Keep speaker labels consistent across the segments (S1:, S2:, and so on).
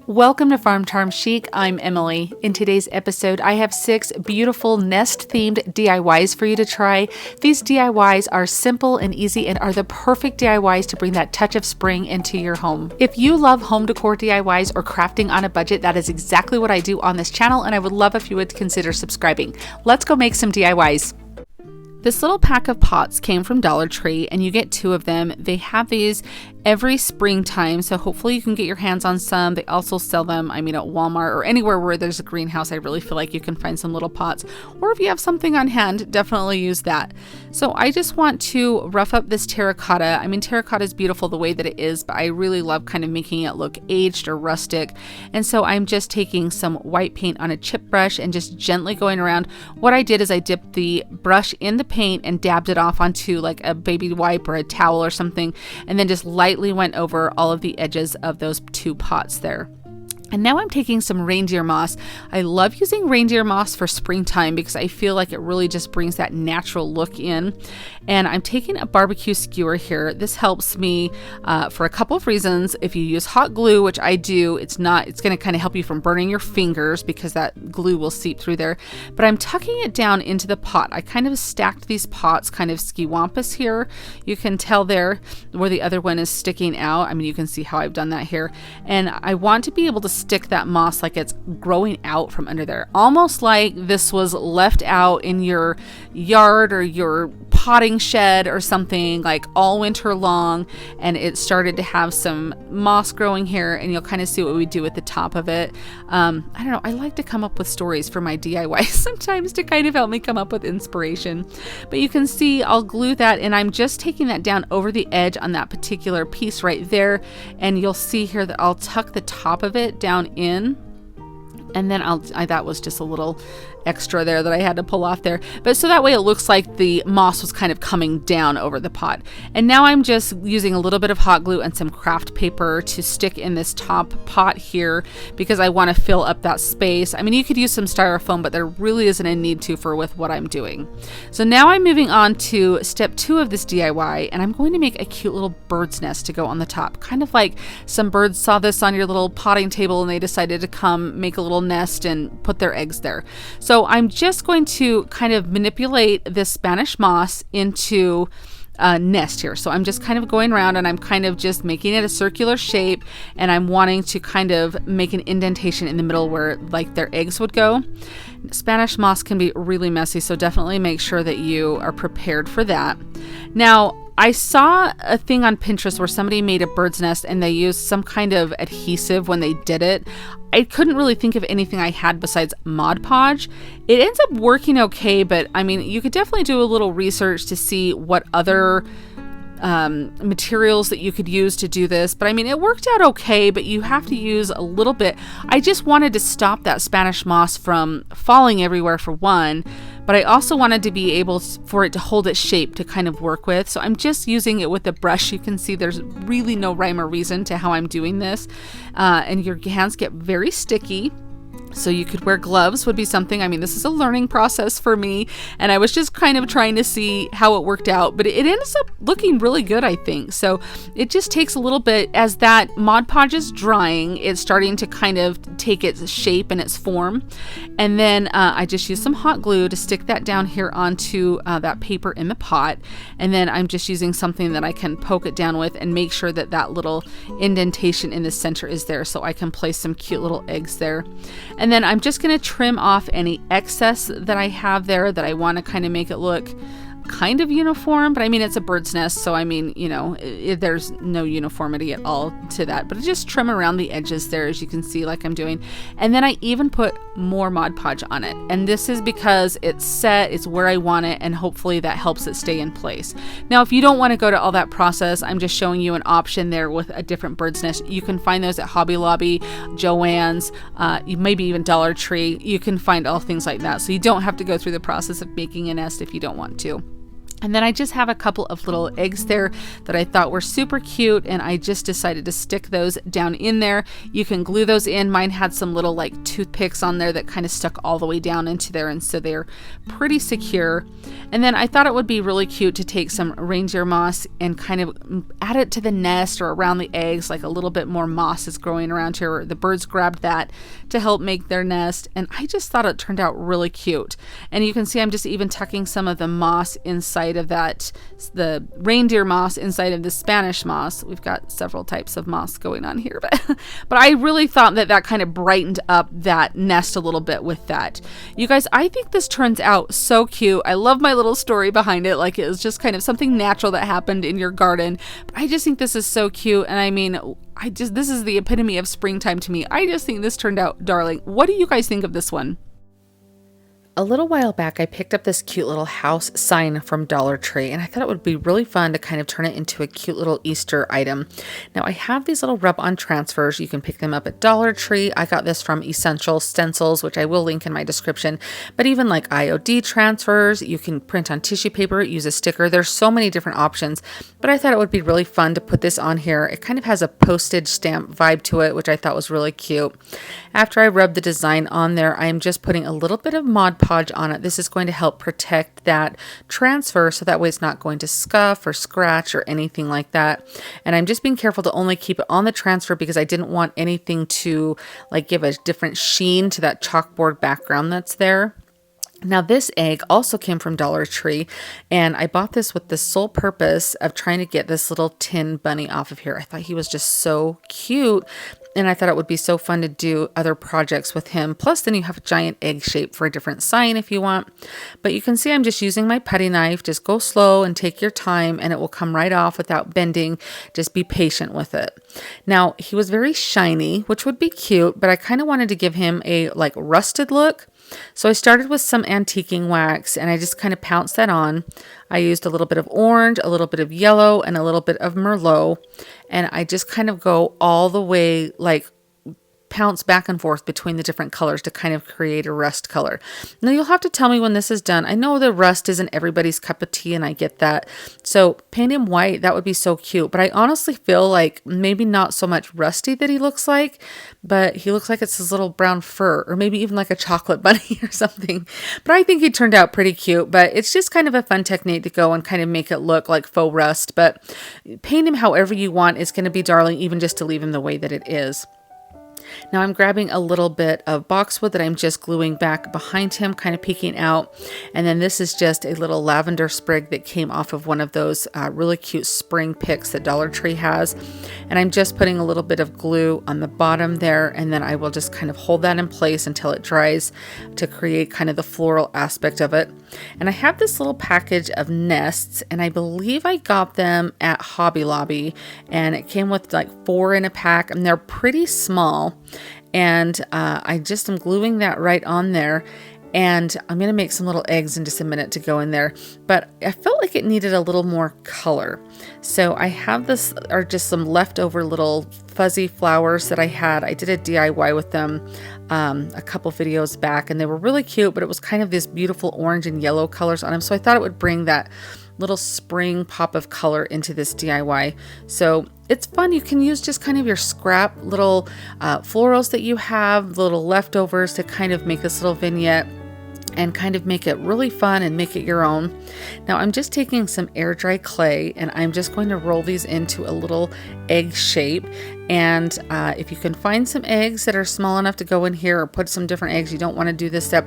S1: Welcome to Farm Charm Chic. I'm Emily. In today's episode, I have 6 beautiful nest-themed DIYs for you to try. These DIYs are simple and easy and are the perfect DIYs to bring that touch of spring into your home. If you love home decor DIYs or crafting on a budget, that is exactly what I do on this channel, and I would love if you would consider subscribing. Let's go make some DIYs. This little pack of pots came from Dollar Tree, and you get 2 of them. They have these every springtime, so hopefully you can get your hands on some. They also sell them, at Walmart or anywhere where there's a greenhouse. I really feel like you can find some little pots, or if you have something on hand, definitely use that. So I just want to rough up this terracotta. Terracotta is beautiful the way that it is, but I really love kind of making it look aged or rustic. And so I'm just taking some white paint on a chip brush and just gently going around. What I did is I dipped the brush in the paint and dabbed it off onto like a baby wipe or a towel or something, and then just lightly went over all of the edges of those 2 pots there. And now I'm taking some reindeer moss. I love using reindeer moss for springtime because I feel like it really just brings that natural look in. And I'm taking a barbecue skewer here. This helps me for a couple of reasons. If you use hot glue, which I do, it's going to kind of help you from burning your fingers because that glue will seep through there. But I'm tucking it down into the pot. I kind of stacked these pots kind of skiwampus here. You can tell there where the other one is sticking out. You can see how I've done that here. And I want to be able to stick that moss like it's growing out from under there, almost like this was left out in your yard or your potting shed or something like all winter long, and it started to have some moss growing here, and you'll kind of see what we do at the top of it. I don't know, I like to come up with stories for my DIY sometimes to kind of help me come up with inspiration. But you can see I'll glue that, and I'm just taking that down over the edge on that particular piece right there, and you'll see here that I'll tuck the top of it down in, and then that was just a little extra there that I had to pull off there. But so that way it looks like the moss was kind of coming down over the pot. And now I'm just using a little bit of hot glue and some craft paper to stick in this top pot here because I want to fill up that space. You could use some styrofoam, but there really isn't a need to with what I'm doing. So now I'm moving on to step 2 of this DIY, and I'm going to make a cute little bird's nest to go on the top. Kind of like some birds saw this on your little potting table and they decided to come make a little nest and put their eggs there. So I'm just going to kind of manipulate this Spanish moss into a nest here. So I'm just kind of going around and I'm kind of just making it a circular shape, and I'm wanting to kind of make an indentation in the middle where like their eggs would go. Spanish moss can be really messy, so definitely make sure that you are prepared for that. Now, I saw a thing on Pinterest where somebody made a bird's nest and they used some kind of adhesive when they did it. I couldn't really think of anything I had besides Mod Podge. It ends up working okay, but you could definitely do a little research to see what other materials that you could use to do this. But it worked out okay, but you have to use a little bit. I just wanted to stop that Spanish moss from falling everywhere for one, but I also wanted to be able for it to hold its shape to kind of work with. So I'm just using it with a brush. You can see there's really no rhyme or reason to how I'm doing this. And your hands get very sticky. So you could wear gloves would be something. This is a learning process for me, and I was just kind of trying to see how it worked out, but it ends up looking really good, I think. So it just takes a little bit. As that Mod Podge is drying, it's starting to kind of take its shape and its form. And then I just use some hot glue to stick that down here onto that paper in the pot. And then I'm just using something that I can poke it down with and make sure that that little indentation in the center is there, so I can place some cute little eggs there. And then I'm just going to trim off any excess that I have there that I want to kind of make it look kind of uniform, but it's a bird's nest, so there's no uniformity at all to that, but I just trim around the edges there, as you can see, like I'm doing. And then I even put more Mod Podge on it, and this is because it's set, it's where I want it, and hopefully that helps it stay in place. Now, if you don't want to go to all that process, I'm just showing you an option there with a different bird's nest. You can find those at Hobby Lobby, Joann's, maybe even Dollar Tree. You can find all things like that, so you don't have to go through the process of making a nest if you don't want to. And then I just have a couple of little eggs there that I thought were super cute, and I just decided to stick those down in there. You can glue those in. Mine had some little like toothpicks on there that kind of stuck all the way down into there, and so they're pretty secure. And then I thought it would be really cute to take some reindeer moss and kind of add it to the nest or around the eggs, like a little bit more moss is growing around here. The birds grabbed that to help make their nest, and I just thought it turned out really cute. And you can see I'm just even tucking some of the moss inside of that, the reindeer moss inside of the Spanish moss. We've got several types of moss going on here, but I really thought that kind of brightened up that nest a little bit with that. You guys, I think this turns out so cute. I love my little story behind it. Like, it was just kind of something natural that happened in your garden. But I just think this is so cute. And I mean, this is the epitome of springtime to me. I just think this turned out darling. What do you guys think of this one? A little while back, I picked up this cute little house sign from Dollar Tree, and I thought it would be really fun to kind of turn it into a cute little Easter item. Now, I have these little rub-on transfers. You can pick them up at Dollar Tree. I got this from Essential Stencils, which I will link in my description. But even like IOD transfers, you can print on tissue paper, use a sticker. There's so many different options, but I thought it would be really fun to put this on here. It kind of has a postage stamp vibe to it, which I thought was really cute. After I rubbed the design on there, I am just putting a little bit of Mod Podge on it. This is going to help protect that transfer, so that way it's not going to scuff or scratch or anything like that. And I'm just being careful to only keep it on the transfer because I didn't want anything to like give a different sheen to that chalkboard background that's there. Now, this egg also came from Dollar Tree, and I bought this with the sole purpose of trying to get this little tin bunny off of here. I thought he was just so cute, and I thought it would be so fun to do other projects with him. Plus, then you have a giant egg shape for a different sign if you want. But you can see I'm just using my putty knife. Just go slow and take your time, and it will come right off without bending. Just be patient with it. Now, he was very shiny, which would be cute, but I kind of wanted to give him a like rusted look. So I started with some antiquing wax, and I just kind of pounced that on. I used a little bit of orange, a little bit of yellow, and a little bit of Merlot. And I just kind of go all the way, like pounce back and forth between the different colors to kind of create a rust color. Now, you'll have to tell me when this is done. I know the rust isn't everybody's cup of tea, and I get that. So paint him white. That would be so cute. But I honestly feel like maybe not so much rusty that he looks like, but he looks like it's his little brown fur, or maybe even like a chocolate bunny or something. But I think he turned out pretty cute. But it's just kind of a fun technique to go and kind of make it look like faux rust. But paint him however you want. It's going to be darling, even just to leave him the way that it is. Now I'm grabbing a little bit of boxwood that I'm just gluing back behind him, kind of peeking out. And then this is just a little lavender sprig that came off of one of those really cute spring picks that Dollar Tree has. And I'm just putting a little bit of glue on the bottom there, and then I will just kind of hold that in place until it dries to create kind of the floral aspect of it. And I have this little package of nests, and I believe I got them at Hobby Lobby, and it came with like 4 in a pack, and they're pretty small. And I just am gluing that right on there, and I'm going to make some little eggs in just a minute to go in there, but I felt like it needed a little more color. So I have this, are just some leftover little fuzzy flowers that I had. I did a DIY with them a couple videos back, and they were really cute, but it was kind of this beautiful orange and yellow colors on them. So I thought it would bring that little spring pop of color into this DIY. So it's fun. You can use just kind of your scrap little florals that you have, little leftovers, to kind of make this little vignette and kind of make it really fun and make it your own. Now I'm just taking some air dry clay, and I'm just going to roll these into a little egg shape. And if you can find some eggs that are small enough to go in here, or put some different eggs, you don't want to do this step,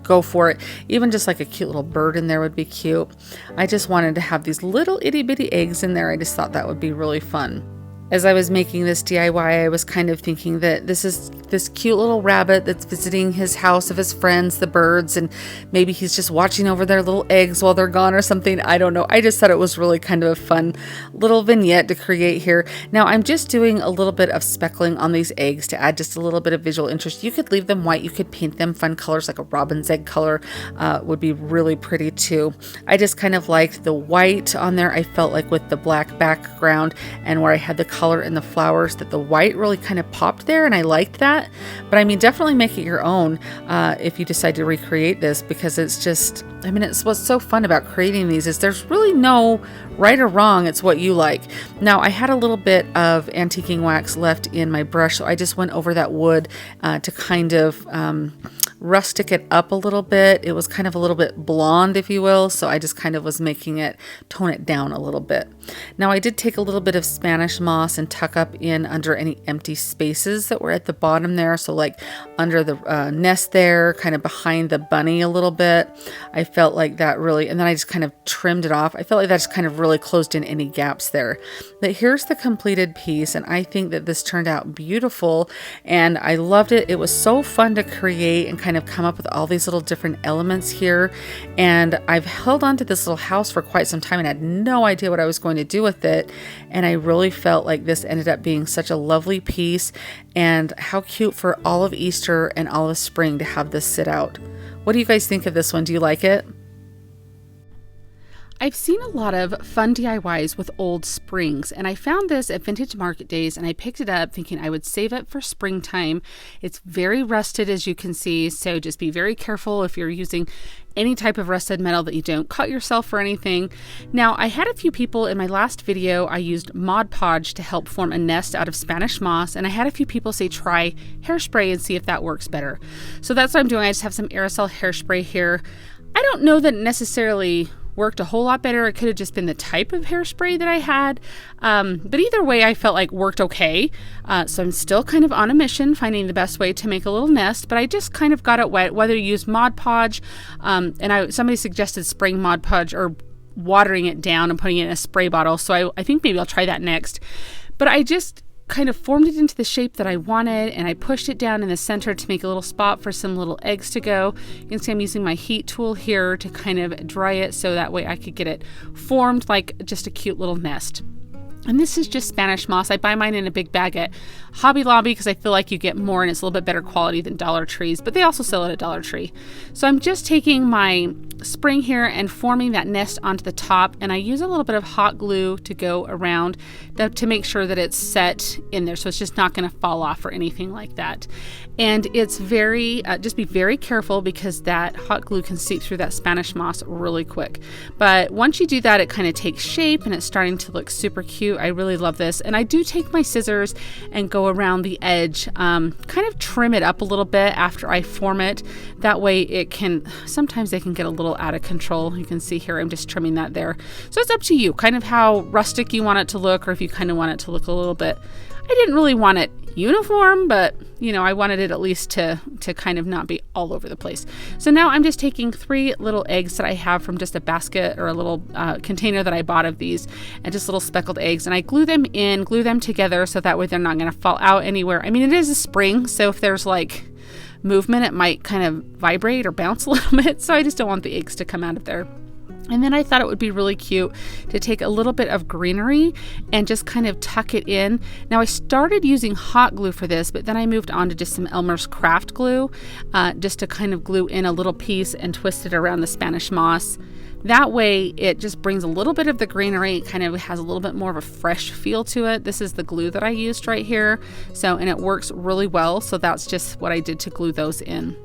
S1: go for it. Even just like a cute little bird in there would be cute. I just wanted to have these little itty bitty eggs in there. I just thought that would be really fun. As I was making this DIY, I was kind of thinking that this is this cute little rabbit that's visiting his house of his friends, the birds, and maybe he's just watching over their little eggs while they're gone or something. I don't know. I just thought it was really kind of a fun little vignette to create here. Now I'm just doing a little bit of speckling on these eggs to add just a little bit of visual interest. You could leave them white. You could paint them fun colors, like a robin's egg color would be really pretty too. I just kind of liked the white on there. I felt like with the black background, and where I had the color in the flowers that the white really kind of popped there, and I liked that. But I mean, definitely make it your own if you decide to recreate this, because it's just, I mean, it's what's so fun about creating these is there's really no right or wrong. It's what you like. Now, I had a little bit of antiquing wax left in my brush, so I just went over that wood to kind of rustic it up a little bit. It was kind of a little bit blonde, if you will, so I just kind of was making it tone it down a little bit. Now, I did take a little bit of Spanish moss and tuck up in under any empty spaces that were at the bottom there, so like under the nest there, kind of behind the bunny a little bit. I felt like that really, and then I just kind of trimmed it off. I felt like that just kind of really closed in any gaps there. But here's the completed piece, and I think that this turned out beautiful, and I loved it. It was so fun to create and kind of come up with all these little different elements here. And I've held on to this little house for quite some time and had no idea what I was going to do with it. And I really felt like this ended up being such a lovely piece, and how cute for all of Easter and all of spring to have this sit out. What do you guys think of this one? Do you like it? I've seen a lot of fun DIYs with old springs, and I found this at Vintage Market Days, and I picked it up thinking I would save it for springtime. It's very rusted, as you can see, so just be very careful if you're using any type of rusted metal that you don't cut yourself or anything. Now, I had a few people in my last video, I used Mod Podge to help form a nest out of Spanish moss, and I had a few people say try hairspray and see if that works better. So that's what I'm doing. I just have some aerosol hairspray here. I don't know that it necessarily worked a whole lot better. It could have just been the type of hairspray that I had. But either way, I felt like worked okay. So I'm still kind of on a mission, finding the best way to make a little nest, but I just kind of got it wet, whether you use Mod Podge, and somebody suggested spraying Mod Podge or watering it down and putting it in a spray bottle. So I think maybe I'll try that next. But I just kind of formed it into the shape that I wanted, and I pushed it down in the center to make a little spot for some little eggs to go. You can see I'm using my heat tool here to kind of dry it so that way I could get it formed like just a cute little nest. And this is just Spanish moss. I buy mine in a big bag at Hobby Lobby because I feel like you get more and it's a little bit better quality than Dollar Trees, but they also sell it at Dollar Tree. So I'm just taking my spring here and forming that nest onto the top, and I use a little bit of hot glue to go around to make sure that it's set in there, so it's just not going to fall off or anything like that. And it's very, just be very careful because that hot glue can seep through that Spanish moss really quick. But once you do that, it kind of takes shape and it's starting to look super cute. I really love this. And I do take my scissors and go around the edge, kind of trim it up a little bit after I form it. That way it can, sometimes they can get a little out of control. You can see here, I'm just trimming that there. So it's up to you, kind of how rustic you want it to look, or if you kind of want it to look a little bit, I didn't really want it uniform, but you know, I wanted it at least to kind of not be all over the place. So now I'm just taking 3 little eggs that I have from just a basket or a little container that I bought of these, and just little speckled eggs, and I glue them together so that way they're not going to fall out anywhere. I mean, it is a spring, so if there's like movement, it might kind of vibrate or bounce a little bit, so I just don't want the eggs to come out of there. And then I thought it would be really cute to take a little bit of greenery and just kind of tuck it in. Now, I started using hot glue for this, but then I moved on to just some Elmer's craft glue, just to kind of glue in a little piece and twist it around the Spanish moss. That way it just brings a little bit of the greenery. It kind of has a little bit more of a fresh feel to it. This is the glue that I used right here. And it works really well. So that's just what I did to glue those in.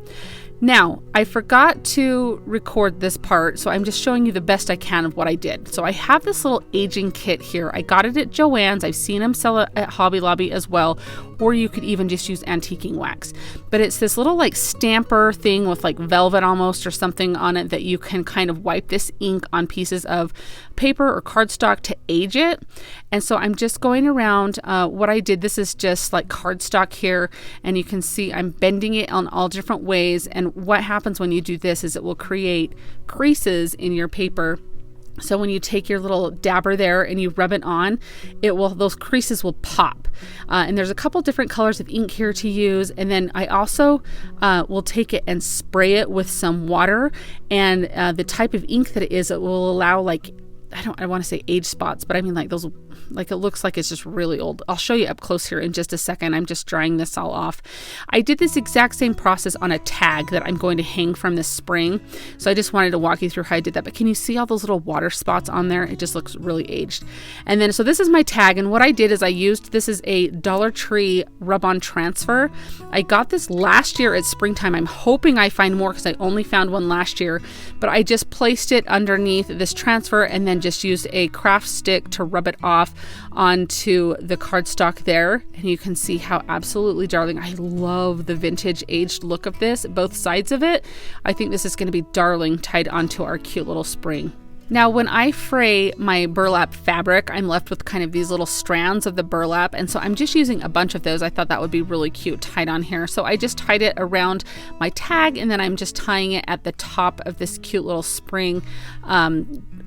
S1: Now, I forgot to record this part, so I'm just showing you the best I can of what I did. So I have this little aging kit here. I got it at Joann's. I've seen them sell it at Hobby Lobby as well, or you could even just use antiquing wax. But it's this little like stamper thing with like velvet almost or something on it that you can kind of wipe this ink on pieces of paper or cardstock to age it. And so I'm just going around what I did. This is just like cardstock here, and you can see I'm bending it on all different ways. And what happens when you do this is it will create creases in your paper. So when you take your little dabber there and you rub it on, those creases will pop. And there's a couple different colors of ink here to use. And then I also will take it and spray it with some water. And the type of ink that it is, it will allow like, I want to say age spots, but I mean like those Like it looks like it's just really old. I'll show you up close here in just a second. I'm just drying this all off. I did this exact same process on a tag that I'm going to hang from this spring. So I just wanted to walk you through how I did that. But can you see all those little water spots on there? It just looks really aged. And then, so this is my tag. And what I did is this is a Dollar Tree rub-on transfer. I got this last year at springtime. I'm hoping I find more because I only found one last year. But I just placed it underneath this transfer and then just used a craft stick to rub it off onto the cardstock there. And you can see how absolutely darling. I love the vintage aged look of this, both sides of it. I think this is going to be darling tied onto our cute little spring. Now, when I fray my burlap fabric, I'm left with kind of these little strands of the burlap. And so I'm just using a bunch of those. I thought that would be really cute tied on here. So I just tied it around my tag, and then I'm just tying it at the top of this cute little spring,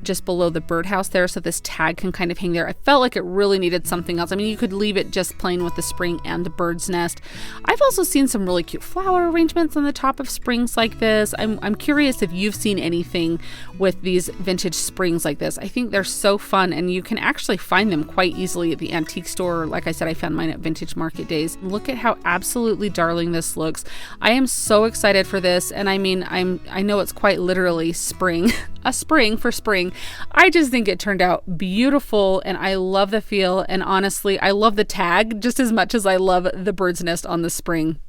S1: just below the birdhouse there, so this tag can kind of hang there. I felt like it really needed something else. I mean, you could leave it just plain with the spring and the bird's nest. I've also seen some really cute flower arrangements on the top of springs like this. I'm curious if you've seen anything with these vintage springs like this. I think they're so fun, and you can actually find them quite easily at the antique store. Like I said, I found mine at Vintage Market Days. Look at how absolutely darling this looks. I am so excited for this, and I mean, I know it's quite literally spring, a spring for spring. I just think it turned out beautiful, and I love the feel, and honestly, I love the tag just as much as I love the bird's nest on the spring.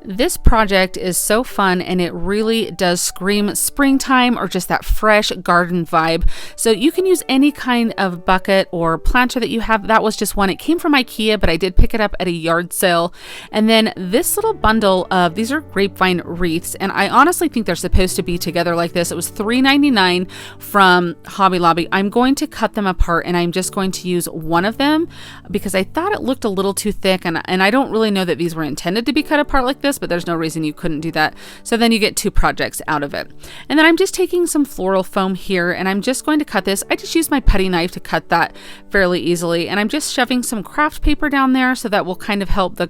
S1: This project is so fun, and it really does scream springtime or just that fresh garden vibe. So you can use any kind of bucket or planter that you have. That was just one. It came from IKEA, but I did pick it up at a yard sale. And then this little bundle of, these are grapevine wreaths, and I honestly think they're supposed to be together like this. It was $3.99 from Hobby Lobby. I'm going to cut them apart, and I'm just going to use one of them because I thought it looked a little too thick, and I don't really know that these were intended to be cut apart like this, but there's no reason you couldn't do that. So then you get two projects out of it. And then I'm just taking some floral foam here, and I'm just going to cut this. I just used my putty knife to cut that fairly easily, and I'm just shoving some craft paper down there so that will kind of help the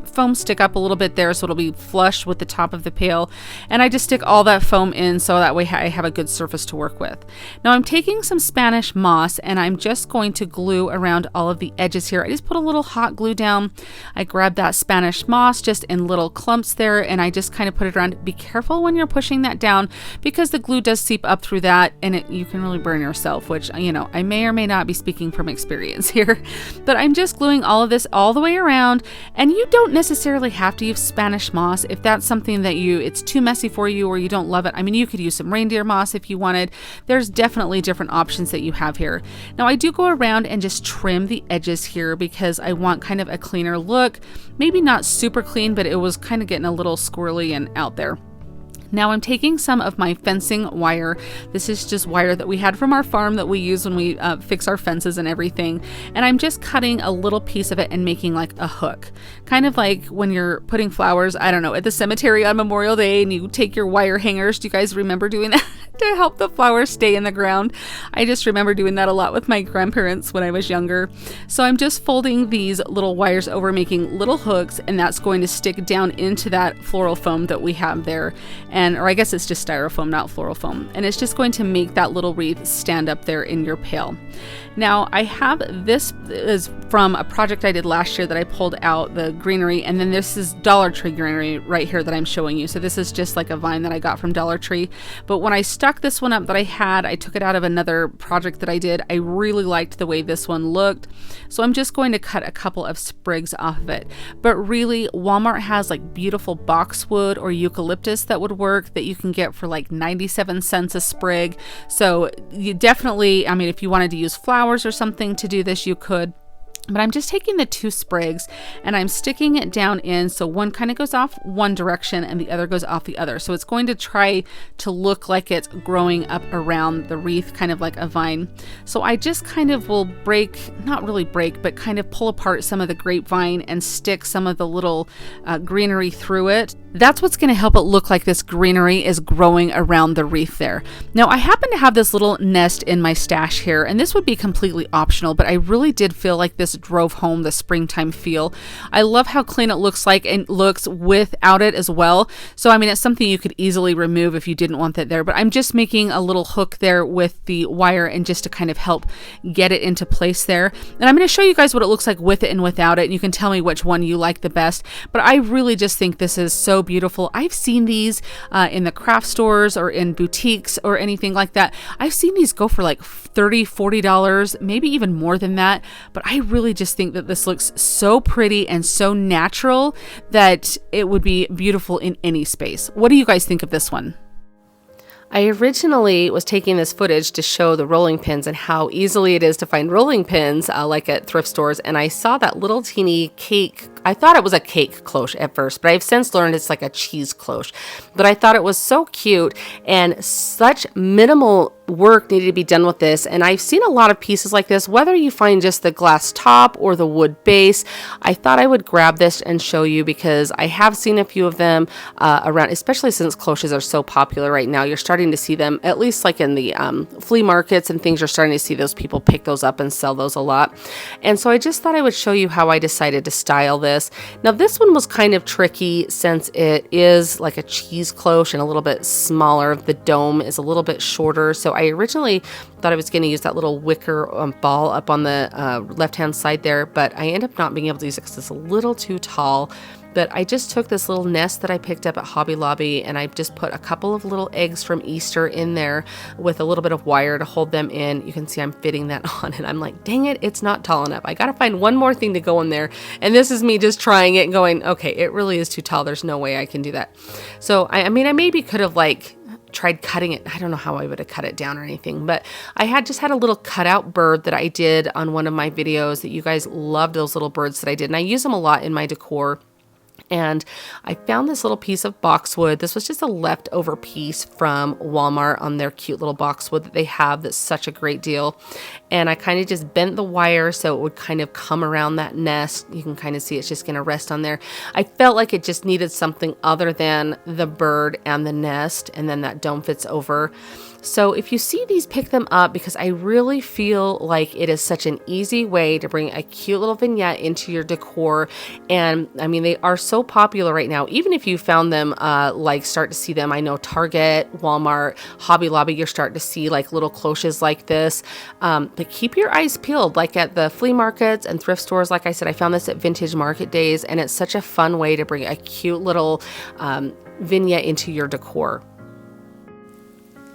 S1: foam stick up a little bit there, so it'll be flush with the top of the pail. And I just stick all that foam in so that way I have a good surface to work with. Now I'm taking some Spanish moss, and I'm just going to glue around all of the edges here. I just put a little hot glue down. I grabbed that Spanish moss just in little clumps there, and I just kind of put it around. Be careful when you're pushing that down because the glue does seep up through that, and you can really burn yourself, which, you know, I may or may not be speaking from experience here. But I'm just gluing all of this all the way around, and you don't necessarily have to use Spanish moss if that's something that it's too messy for you or you don't love it. I mean, you could use some reindeer moss if you wanted. There's definitely different options that you have here. Now I do go around and just trim the edges here because I want kind of a cleaner look. Maybe not super clean, but it was kind of getting a little squirrely and out there. Now I'm taking some of my fencing wire. This is just wire that we had from our farm that we use when we fix our fences and everything. And I'm just cutting a little piece of it and making like a hook. Kind of like when you're putting flowers, I don't know, at the cemetery on Memorial Day and you take your wire hangers. Do you guys remember doing that to help the flowers stay in the ground? I just remember doing that a lot with my grandparents when I was younger. So I'm just folding these little wires over, making little hooks, and that's going to stick down into that floral foam that we have there. Or I guess it's just styrofoam, not floral foam. And it's just going to make that little wreath stand up there in your pail. Now I have, this is from a project I did last year that I pulled out the greenery, and then this is Dollar Tree greenery right here that I'm showing you. So this is just like a vine that I got from Dollar Tree. But when I stuck this one up that I took it out of another project that I did. I really liked the way this one looked. So I'm just going to cut a couple of sprigs off of it. But really, Walmart has like beautiful boxwood or eucalyptus that would work, that you can get for like 97 cents a sprig. So you definitely, I mean, if you wanted to use flowers or something to do this, you could. But I'm just taking the two sprigs and I'm sticking it down in, so one kind of goes off one direction and the other goes off the other. So it's going to try to look like it's growing up around the wreath, kind of like a vine. So I just kind of will not really break, but kind of pull apart some of the grapevine and stick some of the little greenery through it. That's what's going to help it look like this greenery is growing around the wreath there. Now I happen to have this little nest in my stash here, and this would be completely optional, but I really did feel like this just drove home the springtime feel. I love how clean it looks like and looks without it as well. So I mean, it's something you could easily remove if you didn't want that there, but I'm just making a little hook there with the wire and just to kind of help get it into place there. And I'm going to show you guys what it looks like with it and without it, and you can tell me which one you like the best. But I really just think this is so beautiful. I've seen these in the craft stores or in boutiques or anything like that. I've seen these go for like $30, $40, maybe even more than that. But I really just think that this looks so pretty and so natural that it would be beautiful in any space. What do you guys think of this one? I originally was taking this footage to show the rolling pins and how easily it is to find rolling pins like at thrift stores, and I saw that little teeny cake. I thought it was a cake cloche at first, but I've since learned it's like a cheese cloche. But I thought it was so cute, and such minimal work needed to be done with this. And I've seen a lot of pieces like this, whether you find just the glass top or the wood base. I thought I would grab this and show you because I have seen a few of them around, especially since cloches are so popular right now. You're starting to see them, at least like in the flea markets and things, you're starting to see those people pick those up and sell those a lot. And so I just thought I would show you how I decided to style this. Now this one was kind of tricky since it is like a cheese cloche and a little bit smaller. The dome is a little bit shorter. So I originally thought I was going to use that little wicker ball up on the left-hand side there, but I ended up not being able to use it because it's a little too tall. But I just took this little nest that I picked up at Hobby Lobby, and I just put a couple of little eggs from Easter in there with a little bit of wire to hold them in. You can see I'm fitting that on, and I'm like, dang it, it's not tall enough. I got to find one more thing to go in there. And this is me just trying it and going, okay, it really is too tall. There's no way I can do that. So, I mean, I maybe could have like tried cutting it. I don't know how I would have cut it down or anything, but I had just had a little cutout bird that I did on one of my videos that you guys loved, those little birds that I did. And I use them a lot in my decor. And I found this little piece of boxwood. This was just a leftover piece from Walmart on their cute little boxwood that they have that's such a great deal. And I kind of just bent the wire so it would kind of come around that nest. You can kind of see it's just going to rest on there. I felt like it just needed something other than the bird and the nest, and then that dome fits over. So if you see these, pick them up because I really feel like it is such an easy way to bring a cute little vignette into your decor. And I mean, they are so popular right now. Even if you found them, like start to see them, I know Target, Walmart, Hobby Lobby, you're starting to see like little cloches like this. But keep your eyes peeled, like at the flea markets and thrift stores. Like I said, I found this at Vintage Market Days, and it's such a fun way to bring a cute little vignette into your decor.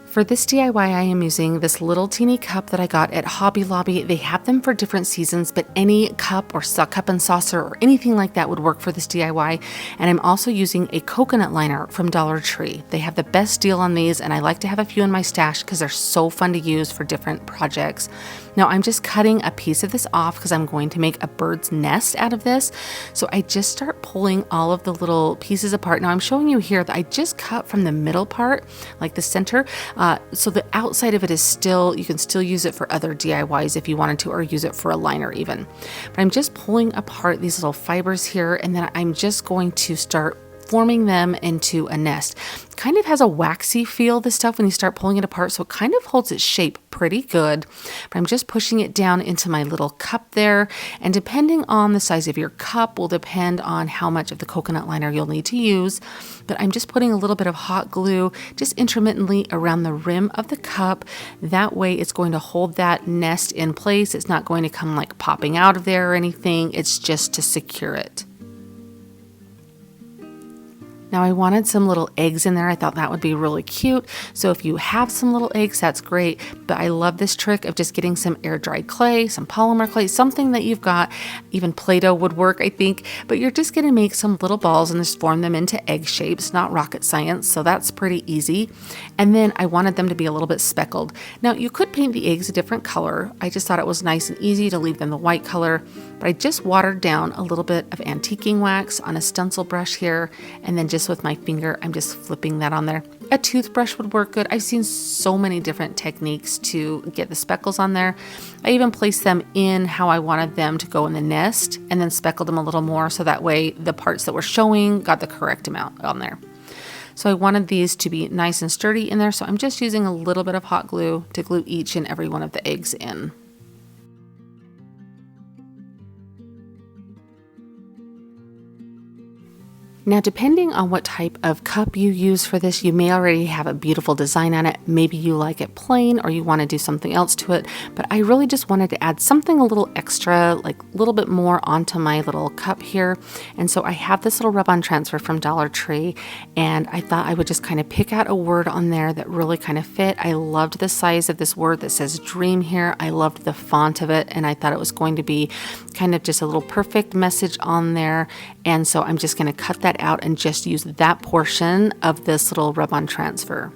S1: For this DIY, I am using this little teeny cup that I got at Hobby Lobby. They have them for different seasons, but any cup or cup and saucer or anything like that would work for this DIY. And I'm also using a coconut liner from Dollar Tree. They have the best deal on these, and I like to have a few in my stash because they're so fun to use for different projects. Now I'm just cutting a piece of this off because I'm going to make a bird's nest out of this. So I just start pulling all of the little pieces apart. Now I'm showing you here that I just cut from the middle part, like the center. So the outside of it is still, you can still use it for other DIYs if you wanted to, or use it for a liner even. But I'm just pulling apart these little fibers here, and then I'm just going to start forming them into a nest. Kind of has a waxy feel, this stuff, when you start pulling it apart, so it kind of holds its shape pretty good. But I'm just pushing it down into my little cup there, and depending on the size of your cup will depend on how much of the coconut liner you'll need to use. But I'm just putting a little bit of hot glue just intermittently around the rim of the cup. That way it's going to hold that nest in place. It's not going to come like popping out of there or anything. It's just to secure it. Now I wanted some little eggs in there. I thought that would be really cute. So if you have some little eggs, that's great. But I love this trick of just getting some air dried clay, some polymer clay, something that you've got. Even Play-Doh would work, I think. But you're just going to make some little balls and just form them into egg shapes, not rocket science. So that's pretty easy. And then I wanted them to be a little bit speckled. Now you could paint the eggs a different color. I just thought it was nice and easy to leave them the white color. But I just watered down a little bit of antiquing wax on a stencil brush here, and then just with my finger, I'm just flipping that on there. A toothbrush would work good. I've seen so many different techniques to get the speckles on there. I even placed them in how I wanted them to go in the nest, and then speckled them a little more so that way the parts that were showing got the correct amount on there. So I wanted these to be nice and sturdy in there, so I'm just using a little bit of hot glue to glue each and every one of the eggs in. Now, depending on what type of cup you use for this, you may already have a beautiful design on it. Maybe you like it plain or you want to do something else to it. But I really just wanted to add something a little extra, like a little bit more onto my little cup here. And so I have this little rub-on transfer from Dollar Tree, and I thought I would just kind of pick out a word on there that really kind of fit. I loved the size of this word that says dream here. I loved the font of it, and I thought it was going to be kind of just a little perfect message on there. And so I'm just going to cut that out and just use that portion of this little rub-on transfer.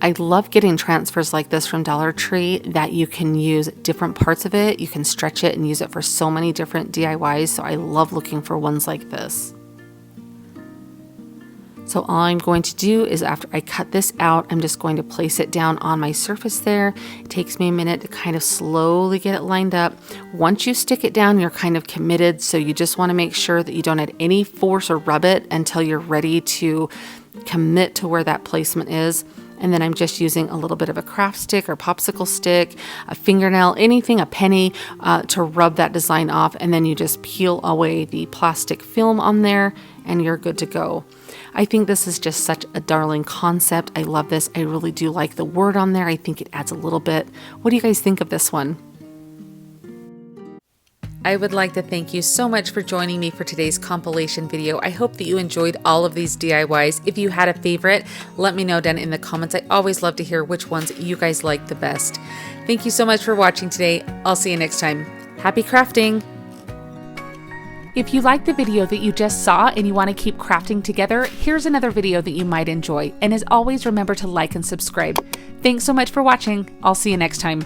S1: I love getting transfers like this from Dollar Tree that you can use different parts of it. You can stretch it and use it for so many different DIYs. So I love looking for ones like this. So all I'm going to do is after I cut this out, I'm just going to place it down on my surface there. It takes me a minute to kind of slowly get it lined up. Once you stick it down, you're kind of committed. So you just want to make sure that you don't add any force or rub it until you're ready to commit to where that placement is. And then I'm just using a little bit of a craft stick or popsicle stick, a fingernail, anything, a penny to rub that design off. And then you just peel away the plastic film on there and you're good to go. I think this is just such a darling concept. I love this. I really do like the word on there. I think it adds a little bit. What do you guys think of this one? I would like to thank you so much for joining me for today's compilation video. I hope that you enjoyed all of these DIYs. If you had a favorite, let me know down in the comments. I always love to hear which ones you guys like the best. Thank you so much for watching today. I'll see you next time. Happy crafting! If you like the video that you just saw and you want to keep crafting together, here's another video that you might enjoy. And as always, remember to like and subscribe. Thanks so much for watching. I'll see you next time.